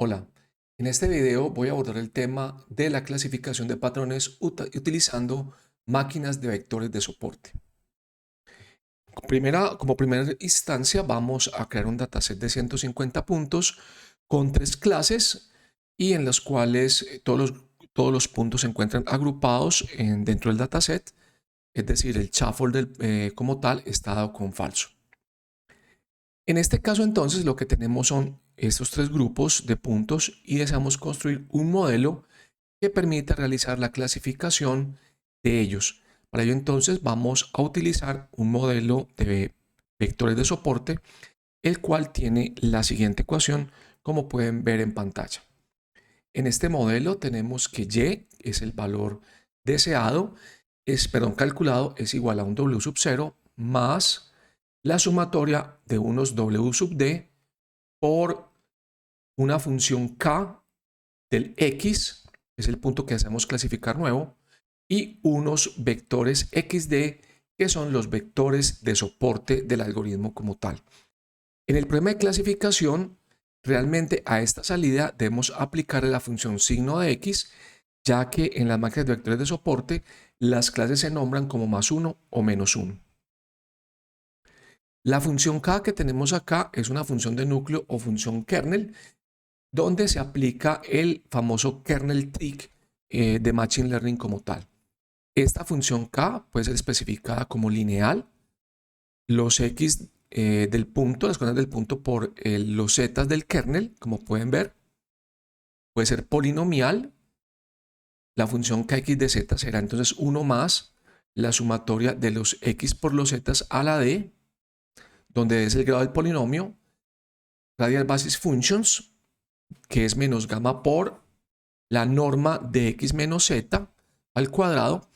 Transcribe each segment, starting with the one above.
Hola, en este video voy a abordar el tema de la clasificación de patrones utilizando máquinas de vectores de soporte. Como primera instancia vamos a crear un dataset de 150 puntos con 3 clases y en las cuales todos los puntos se encuentran agrupados dentro del dataset, es decir, el shuffle como tal está dado con falso. En este caso entonces lo que tenemos son estos 3 grupos de puntos y deseamos construir un modelo que permita realizar la clasificación de ellos. Para ello entonces vamos a utilizar un modelo de vectores de soporte, el cual tiene la siguiente ecuación, como pueden ver en pantalla. En este modelo tenemos que Y es el valor deseado, calculado, es igual a un W sub 0 más la sumatoria de unos W sub D por una función K del X, es el punto que hacemos clasificar nuevo, y unos vectores XD, que son los vectores de soporte del algoritmo como tal. En el problema de clasificación, realmente a esta salida debemos aplicar la función signo de X, ya que en las máquinas de vectores de soporte las clases se nombran como +1 o -1. La función K que tenemos acá es una función de núcleo o función kernel, donde se aplica el famoso kernel trick de Machine Learning como tal. Esta función K puede ser especificada como lineal, los X del punto, las cosas del punto por los Z del kernel, como pueden ver. Puede ser polinomial, la función Kx de Z será entonces 1 más la sumatoria de los X por los Z a la D, donde es el grado del polinomio, radial basis functions, que es menos gamma por la norma de X menos Z al cuadrado.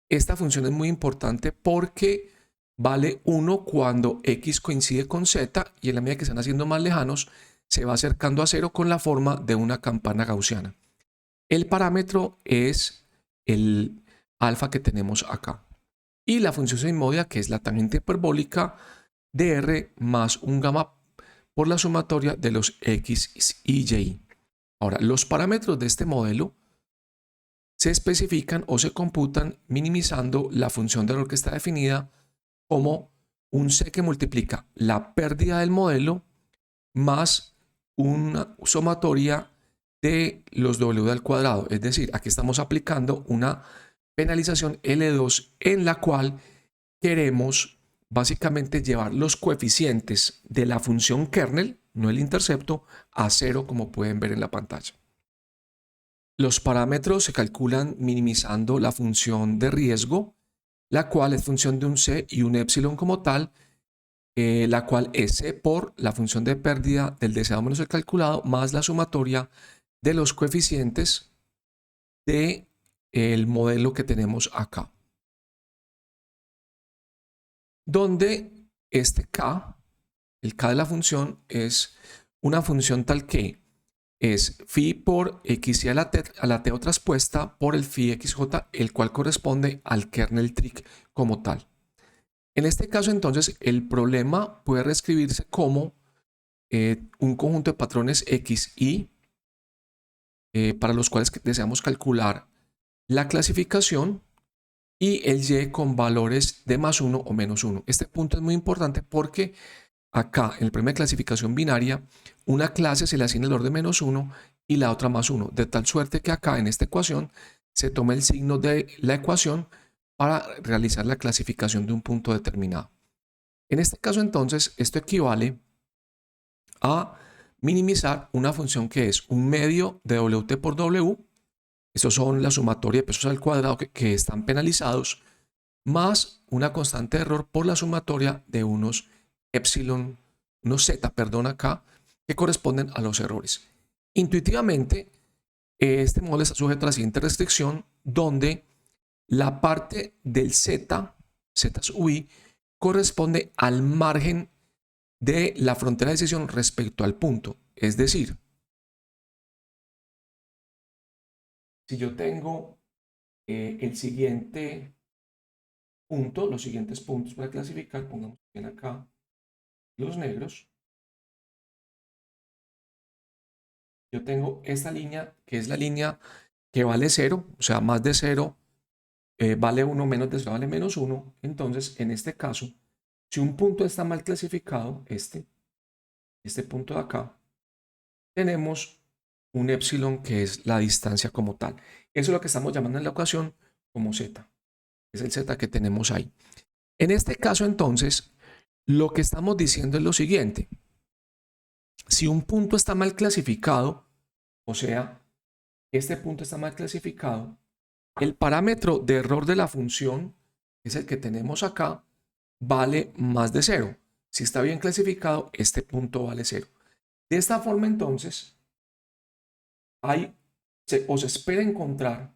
Esta función es muy importante porque vale 1 cuando X coincide con Z y en la medida que se van haciendo más lejanos se va acercando a 0 con la forma de una campana gaussiana. El parámetro es el alfa que tenemos acá. Y la función semimodia, que es la tangente hiperbólica de R más un gamma por la sumatoria de los X y Y. Ahora, los parámetros de este modelo se especifican o se computan minimizando la función de error que está definida como un C que multiplica la pérdida del modelo más una sumatoria de los W al cuadrado. Es decir, aquí estamos aplicando una penalización L2 en la cual queremos básicamente llevar los coeficientes de la función kernel, no el intercepto, a 0 como pueden ver en la pantalla. Los parámetros se calculan minimizando la función de riesgo, la cual es función de un C y un epsilon como tal, la cual es C por la función de pérdida del deseado menos el calculado más la sumatoria de los coeficientes del modelo que tenemos acá. Donde este K, el K de la función, es una función tal que es phi por xy a la t traspuesta por el phi xj, el cual corresponde al kernel trick como tal. En este caso, entonces, el problema puede reescribirse como un conjunto de patrones x, y para los cuales deseamos calcular la clasificación y el y con valores de +1 o -1. Este punto es muy importante porque acá, en el problema de clasificación binaria, una clase se le asigna el orden -1 y la otra +1, de tal suerte que acá en esta ecuación se toma el signo de la ecuación para realizar la clasificación de un punto determinado. En este caso, entonces, esto equivale a minimizar una función que es un medio de Wt por W, estos son la sumatoria de pesos al cuadrado que están penalizados, más una constante de error por la sumatoria de unos epsilon, unos z, perdón, acá, que corresponden a los errores. Intuitivamente, este modelo está sujeto a la siguiente restricción, donde la parte del z, z sub i, corresponde al margen de la frontera de decisión respecto al punto. Es decir, si yo tengo el siguiente punto, los siguientes puntos para clasificar, pongamos bien acá los negros, yo tengo esta línea que es la línea que vale 0, o sea, más de 0 vale 1, menos de 0 vale menos 1. Entonces, en este caso, si un punto está mal clasificado, este punto de acá, tenemos un epsilon que es la distancia como tal. Eso es lo que estamos llamando en la ecuación como z. Es el z que tenemos ahí. En este caso, entonces, lo que estamos diciendo es lo siguiente. Si un punto está mal clasificado, o sea, este punto está mal clasificado, el parámetro de error de la función, que es el que tenemos acá, vale más de 0. Si está bien clasificado, este punto vale 0. De esta forma, entonces, se espera encontrar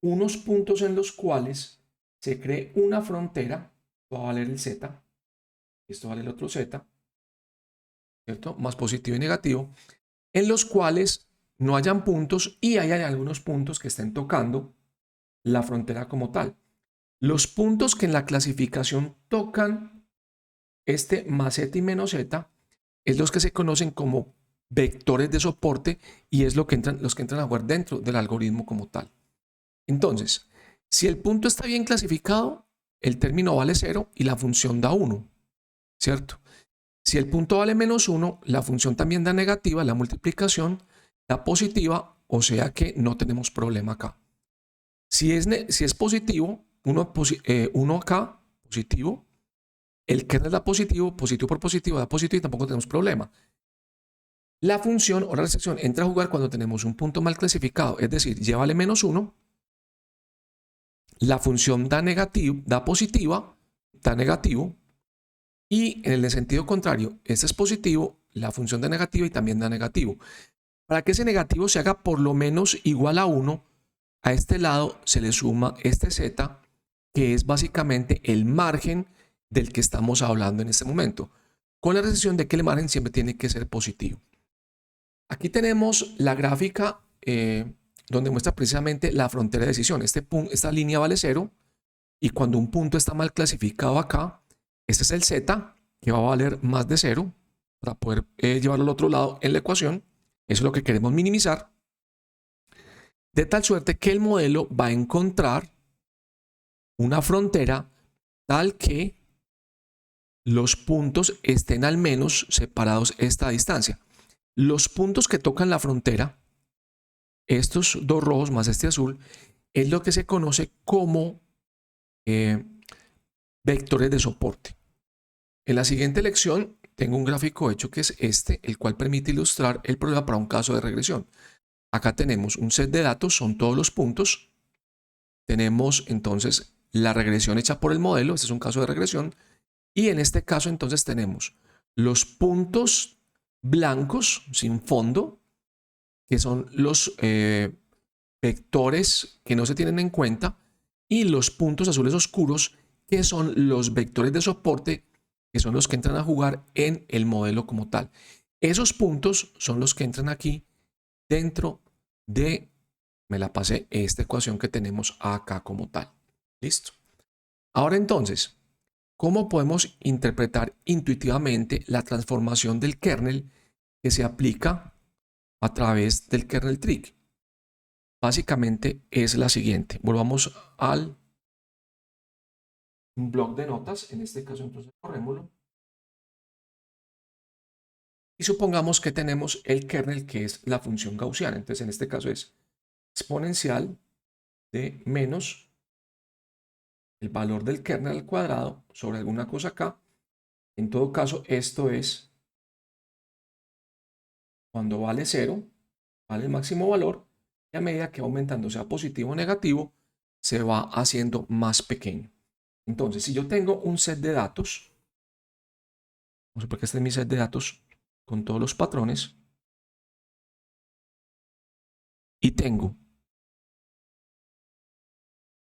unos puntos en los cuales se cree una frontera, esto va a valer el z, esto vale el otro z, ¿cierto? Más positivo y negativo, en los cuales no hayan puntos y hay algunos puntos que estén tocando la frontera como tal. Los puntos que en la clasificación tocan este más z y menos z es los que se conocen como vectores de soporte y es los que entran a jugar dentro del algoritmo como tal. Entonces, si el punto está bien clasificado, el término vale 0 y la función da 1, ¿cierto? Si el punto vale menos 1, la función también da negativa, la multiplicación da positiva, o sea que no tenemos problema acá. Si es positivo, 1 acá, positivo, el kernel da positivo, positivo por positivo da positivo y tampoco tenemos problema. La función o la restricción entra a jugar cuando tenemos un punto mal clasificado, es decir, llévale menos 1, la función da positiva, da negativo, y en el sentido contrario, este es positivo, la función da negativa y también da negativo. Para que ese negativo se haga por lo menos igual a 1, a este lado se le suma este z, que es básicamente el margen del que estamos hablando en este momento, con la restricción de que el margen siempre tiene que ser positivo. Aquí tenemos la gráfica donde muestra precisamente la frontera de decisión. Esta línea vale 0 y cuando un punto está mal clasificado acá, este es el z, que va a valer más de 0 para poder llevarlo al otro lado en la ecuación. Eso es lo que queremos minimizar. De tal suerte que el modelo va a encontrar una frontera tal que los puntos estén al menos separados esta distancia. Los puntos que tocan la frontera, estos dos rojos más este azul, es lo que se conoce como vectores de soporte. En la siguiente lección tengo un gráfico hecho que es este, el cual permite ilustrar el problema para un caso de regresión. Acá tenemos un set de datos, son todos los puntos. Tenemos entonces la regresión hecha por el modelo, este es un caso de regresión. Y en este caso entonces tenemos los puntos blancos sin fondo, que son los vectores que no se tienen en cuenta, y los puntos azules oscuros, que son los vectores de soporte, que son los que entran a jugar en el modelo como tal. Esos puntos son los que entran aquí dentro de, me la pasé, esta ecuación que tenemos acá como tal. Listo. Ahora entonces, ¿cómo podemos interpretar intuitivamente la transformación del kernel que se aplica a través del kernel trick? Básicamente es la siguiente. Volvamos al blog de notas. En este caso, entonces, corrémoslo. Y supongamos que tenemos el kernel que es la función gaussiana. Entonces, en este caso es exponencial de menos el valor del kernel al cuadrado sobre alguna cosa acá. En todo caso, esto es cuando vale 0, vale el máximo valor, y a medida que va aumentando, sea positivo o negativo, se va haciendo más pequeño. Entonces, si yo tengo un set de datos, vamos a suponer que este es mi set de datos con todos los patrones, y tengo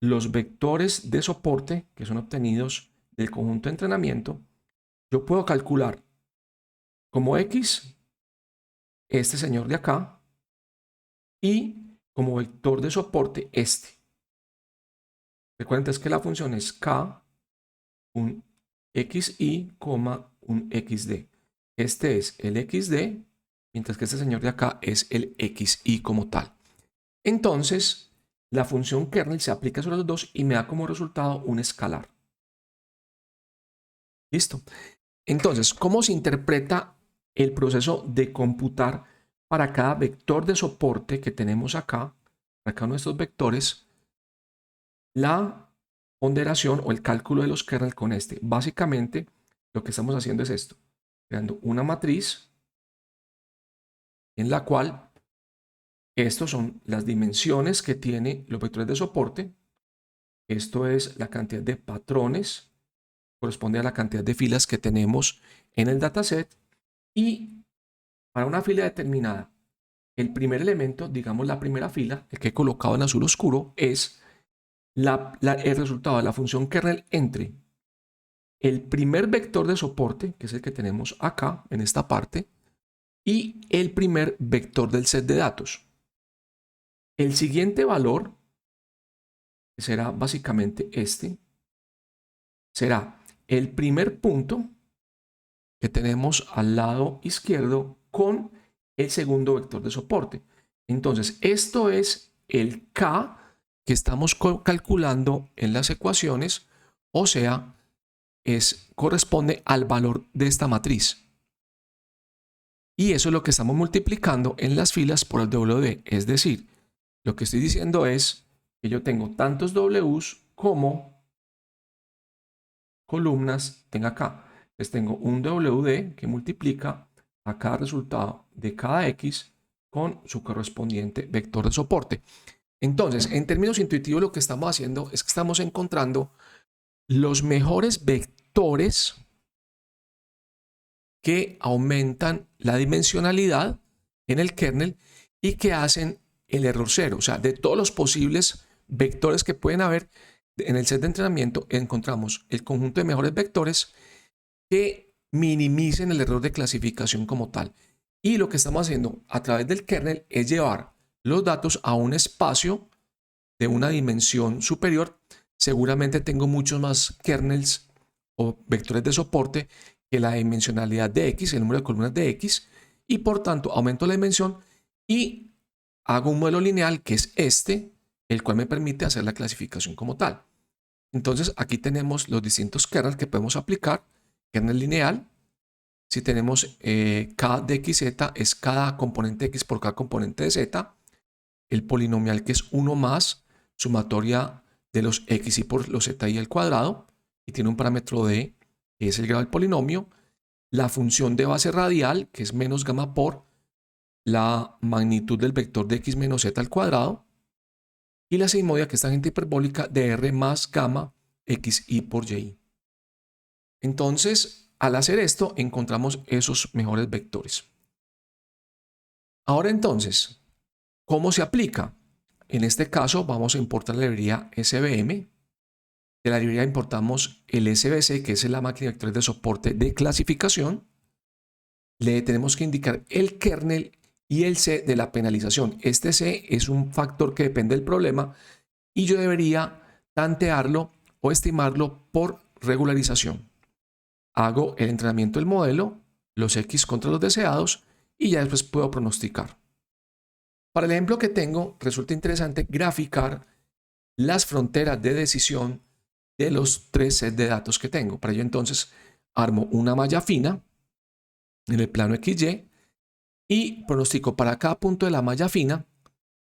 los vectores de soporte que son obtenidos del conjunto de entrenamiento, yo puedo calcular como x este señor de acá y como vector de soporte este. Recuerden entonces que la función es k, un xy, un xd. Este es el xd mientras que este señor de acá es el xy como tal. Entonces, la función kernel se aplica sobre los dos y me da como resultado un escalar. ¿Listo? Entonces, ¿cómo se interpreta el proceso de computar para cada vector de soporte que tenemos acá, para cada uno de estos vectores, la ponderación o el cálculo de los kernel con este? Básicamente, lo que estamos haciendo es esto, creando una matriz en la cual estos son las dimensiones que tiene los vectores de soporte. Esto es la cantidad de patrones, corresponde a la cantidad de filas que tenemos en el dataset. Y para una fila determinada, el primer elemento, digamos la primera fila, el que he colocado en azul oscuro, es el resultado de la función kernel entre el primer vector de soporte, que es el que tenemos acá en esta parte, y el primer vector del set de datos. El siguiente valor, que será básicamente este, será el primer punto que tenemos al lado izquierdo con el segundo vector de soporte. Entonces, esto es el K que estamos calculando en las ecuaciones, o sea, corresponde al valor de esta matriz. Y eso es lo que estamos multiplicando en las filas por el W. Es decir, lo que estoy diciendo es que yo tengo tantos Ws como columnas tengo acá. Entonces tengo un WD que multiplica a cada resultado de cada X con su correspondiente vector de soporte. Entonces, en términos intuitivos, lo que estamos haciendo es que estamos encontrando los mejores vectores que aumentan la dimensionalidad en el kernel y que hacen el error cero. O sea, de todos los posibles vectores que pueden haber en el set de entrenamiento, encontramos el conjunto de mejores vectores que minimicen el error de clasificación como tal. Y lo que estamos haciendo a través del kernel es llevar los datos a un espacio de una dimensión superior. Seguramente tengo muchos más kernels o vectores de soporte que la dimensionalidad de X, el número de columnas de X, y por tanto aumento la dimensión y hago un modelo lineal que es este, el cual me permite hacer la clasificación como tal. Entonces aquí tenemos los distintos kernels que podemos aplicar. Kernel lineal, si tenemos K de XZ es cada componente X por cada componente de Z. El polinomial, que es 1 más sumatoria de los X y por los Z y al cuadrado, y tiene un parámetro D, que es el grado del polinomio. La función de base radial, que es menos gamma por la magnitud del vector de X menos Z al cuadrado. Y la sigmoide, que es tangente hiperbólica de R más gamma XY por Y. Entonces, al hacer esto, encontramos esos mejores vectores. Ahora entonces, ¿cómo se aplica? En este caso, vamos a importar la librería SVM. De la librería importamos el SVC, que es la máquina de vectores de soporte de clasificación. Le tenemos que indicar el kernel y el C de la penalización. Este C es un factor que depende del problema y yo debería tantearlo o estimarlo por regularización. Hago el entrenamiento del modelo, los X contra los deseados y ya después puedo pronosticar. Para el ejemplo que tengo, resulta interesante graficar las fronteras de decisión de los tres sets de datos que tengo. Para ello entonces armo una malla fina en el plano XY y pronostico para cada punto de la malla fina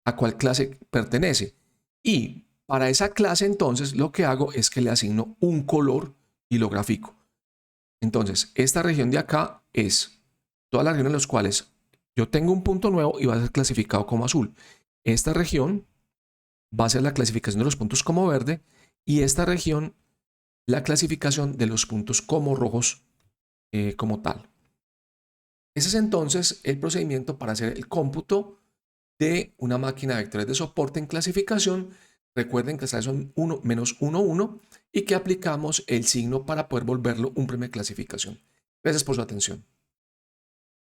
a cuál clase pertenece. Y para esa clase entonces lo que hago es que le asigno un color y lo grafico. Entonces, esta región de acá es todas las regiones en las cuales yo tengo un punto nuevo y va a ser clasificado como azul. Esta región va a ser la clasificación de los puntos como verde y esta región la clasificación de los puntos como rojos como tal. Ese es entonces el procedimiento para hacer el cómputo de una máquina de vectores de soporte en clasificación. Recuerden que son 1 menos 1, 1 y que aplicamos el signo para poder volverlo un premio de clasificación. Gracias por su atención.